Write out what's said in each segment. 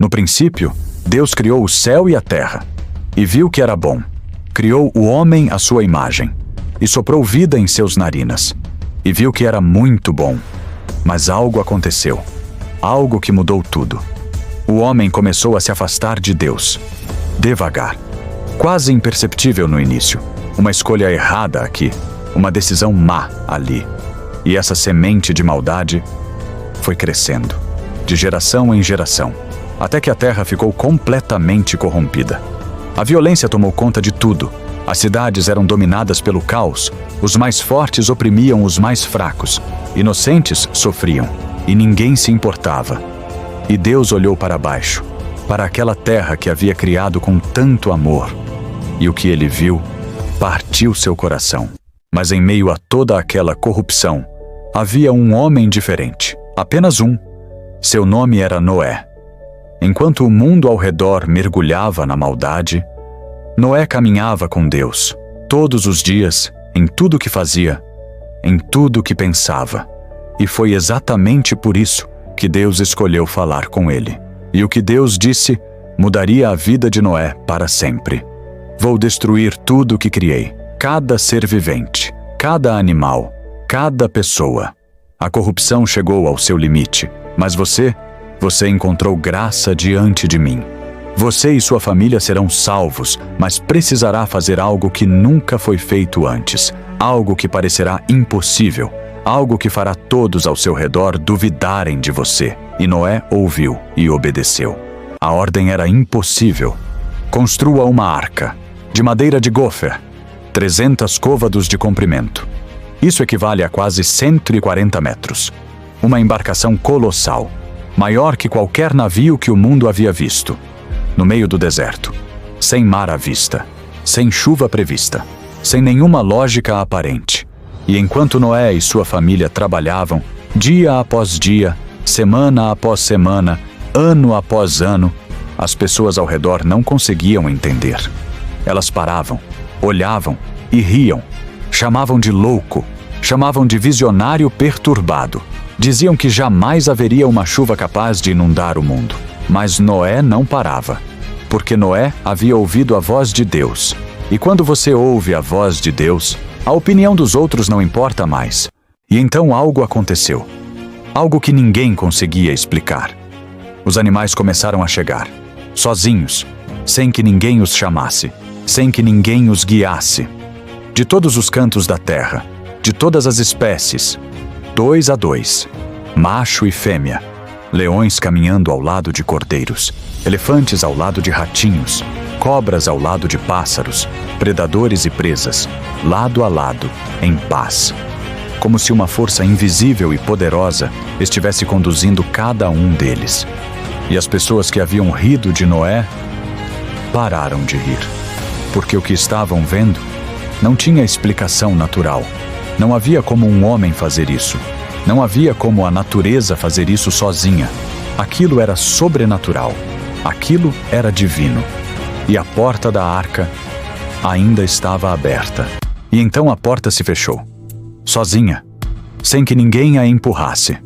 No princípio, Deus criou o céu e a terra, e viu que era bom. Criou o homem à sua imagem, e soprou vida em seus narinas, e viu que era muito bom. Mas algo aconteceu, algo que mudou tudo. O homem começou a se afastar de Deus, devagar, quase imperceptível no início. Uma escolha errada aqui, uma decisão má ali. E essa semente de maldade foi crescendo, de geração em geração, até que a terra ficou completamente corrompida. A violência tomou conta de tudo. As cidades eram dominadas pelo caos, os mais fortes oprimiam os mais fracos, inocentes sofriam, e ninguém se importava. E Deus olhou para baixo, para aquela terra que havia criado com tanto amor, e o que ele viu partiu seu coração. Mas em meio a toda aquela corrupção, havia um homem diferente, apenas um. Seu nome era Noé. Enquanto o mundo ao redor mergulhava na maldade, Noé caminhava com Deus, todos os dias, em tudo que fazia, em tudo que pensava. E foi exatamente por isso que Deus escolheu falar com ele. E o que Deus disse mudaria a vida de Noé para sempre. Vou destruir tudo o que criei, cada ser vivente, cada animal, cada pessoa. A corrupção chegou ao seu limite, mas você encontrou graça diante de mim. Você e sua família serão salvos, mas precisará fazer algo que nunca foi feito antes, algo que parecerá impossível, algo que fará todos ao seu redor duvidarem de você. E Noé ouviu e obedeceu. A ordem era impossível. Construa uma arca, de madeira de gofer, 300 côvados de comprimento. Isso equivale a quase 140 metros. Uma embarcação colossal, maior que qualquer navio que o mundo havia visto. No meio do deserto, sem mar à vista, sem chuva prevista, sem nenhuma lógica aparente. E enquanto Noé e sua família trabalhavam, dia após dia, semana após semana, ano após ano, as pessoas ao redor não conseguiam entender. Elas paravam, olhavam e riam. Chamavam de louco, chamavam de visionário perturbado. Diziam que jamais haveria uma chuva capaz de inundar o mundo. Mas Noé não parava, porque Noé havia ouvido a voz de Deus. E quando você ouve a voz de Deus, a opinião dos outros não importa mais. E então algo aconteceu. Algo que ninguém conseguia explicar. Os animais começaram a chegar, sozinhos, sem que ninguém os chamasse, sem que ninguém os guiasse. De todos os cantos da terra, de todas as espécies, 2 a 2, macho e fêmea, leões caminhando ao lado de cordeiros, elefantes ao lado de ratinhos, cobras ao lado de pássaros, predadores e presas, lado a lado, em paz. Como se uma força invisível e poderosa estivesse conduzindo cada um deles. E as pessoas que haviam rido de Noé pararam de rir, porque o que estavam vendo não tinha explicação natural. Não havia como um homem fazer isso. Não havia como a natureza fazer isso sozinha. Aquilo era sobrenatural. Aquilo era divino. E a porta da arca ainda estava aberta. E então a porta se fechou. Sozinha. Sem que ninguém a empurrasse.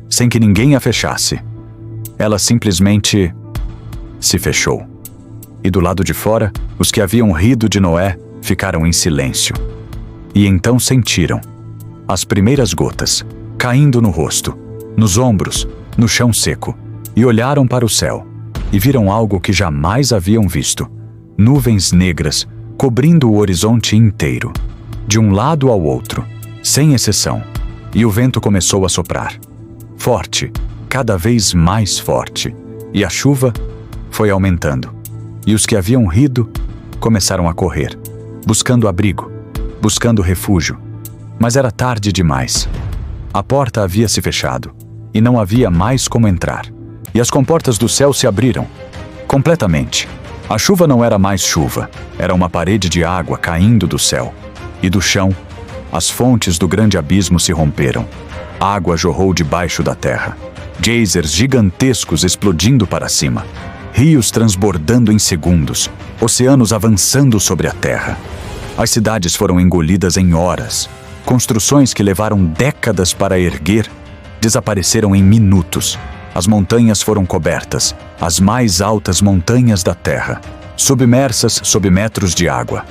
Sem que ninguém a fechasse. Ela simplesmente se fechou. E do lado de fora, os que haviam rido de Noé ficaram em silêncio. E então sentiram as primeiras gotas caindo no rosto, nos ombros, no chão seco, e olharam para o céu e viram algo que jamais haviam visto: nuvens negras cobrindo o horizonte inteiro, de um lado ao outro, sem exceção. E o vento começou a soprar, forte, cada vez mais forte, e a chuva foi aumentando. E os que haviam rido começaram a correr, buscando abrigo, buscando refúgio. Mas era tarde demais. A porta havia se fechado, e não havia mais como entrar. E as comportas do céu se abriram, completamente. A chuva não era mais chuva, era uma parede de água caindo do céu. E do chão, as fontes do grande abismo se romperam. A água jorrou debaixo da terra. Geysers gigantescos explodindo para cima. Rios transbordando em segundos. Oceanos avançando sobre a terra. As cidades foram engolidas em horas. Construções que levaram décadas para erguer desapareceram em minutos. As montanhas foram cobertas, as mais altas montanhas da terra, submersas sob metros de água,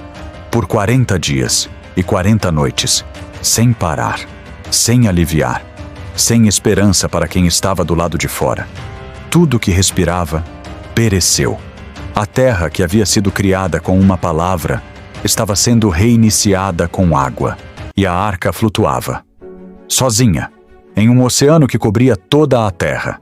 por 40 dias e 40 noites, sem parar, sem aliviar, sem esperança para quem estava do lado de fora. Tudo que respirava pereceu. A terra que havia sido criada com uma palavra estava sendo reiniciada com água, e a arca flutuava, sozinha, em um oceano que cobria toda a terra.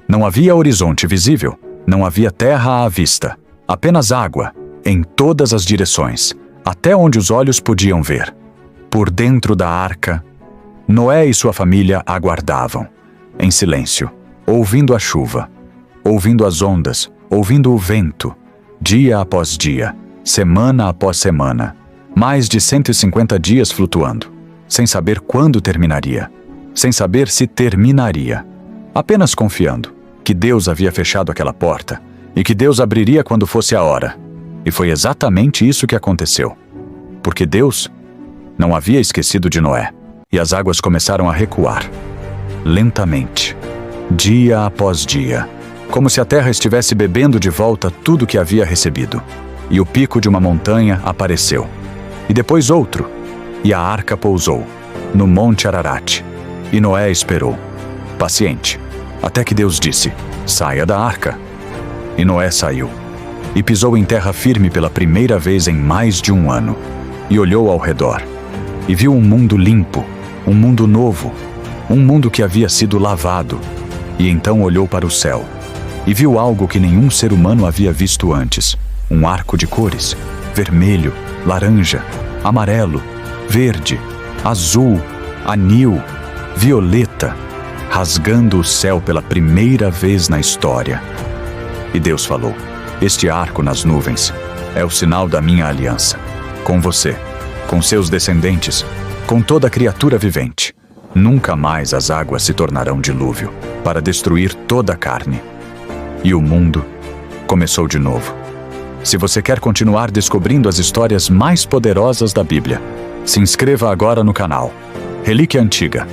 Não havia horizonte visível, não havia terra à vista, apenas água, em todas as direções, até onde os olhos podiam ver. Por dentro da arca, Noé e sua família aguardavam, em silêncio, ouvindo a chuva, ouvindo as ondas, ouvindo o vento, dia após dia, semana após semana, mais de 150 dias flutuando, sem saber quando terminaria, sem saber se terminaria, apenas confiando que Deus havia fechado aquela porta e que Deus abriria quando fosse a hora. E foi exatamente isso que aconteceu. Porque Deus não havia esquecido de Noé, e as águas começaram a recuar, lentamente, dia após dia, como se a terra estivesse bebendo de volta tudo que havia recebido. E o pico de uma montanha apareceu, e depois outro, e a arca pousou, no Monte Ararat, e Noé esperou, paciente, até que Deus disse: saia da arca. E Noé saiu, e pisou em terra firme pela primeira vez em mais de um ano, e olhou ao redor, e viu um mundo limpo, um mundo novo, um mundo que havia sido lavado, e então olhou para o céu, e viu algo que nenhum ser humano havia visto antes, um arco de cores, vermelho, laranja, amarelo, verde, azul, anil, violeta, rasgando o céu pela primeira vez na história. E Deus falou: este arco nas nuvens é o sinal da minha aliança, com você, com seus descendentes, com toda criatura vivente. Nunca mais as águas se tornarão dilúvio, para destruir toda a carne. E o mundo começou de novo. Se você quer continuar descobrindo as histórias mais poderosas da Bíblia, se inscreva agora no canal Relíquia Antiga.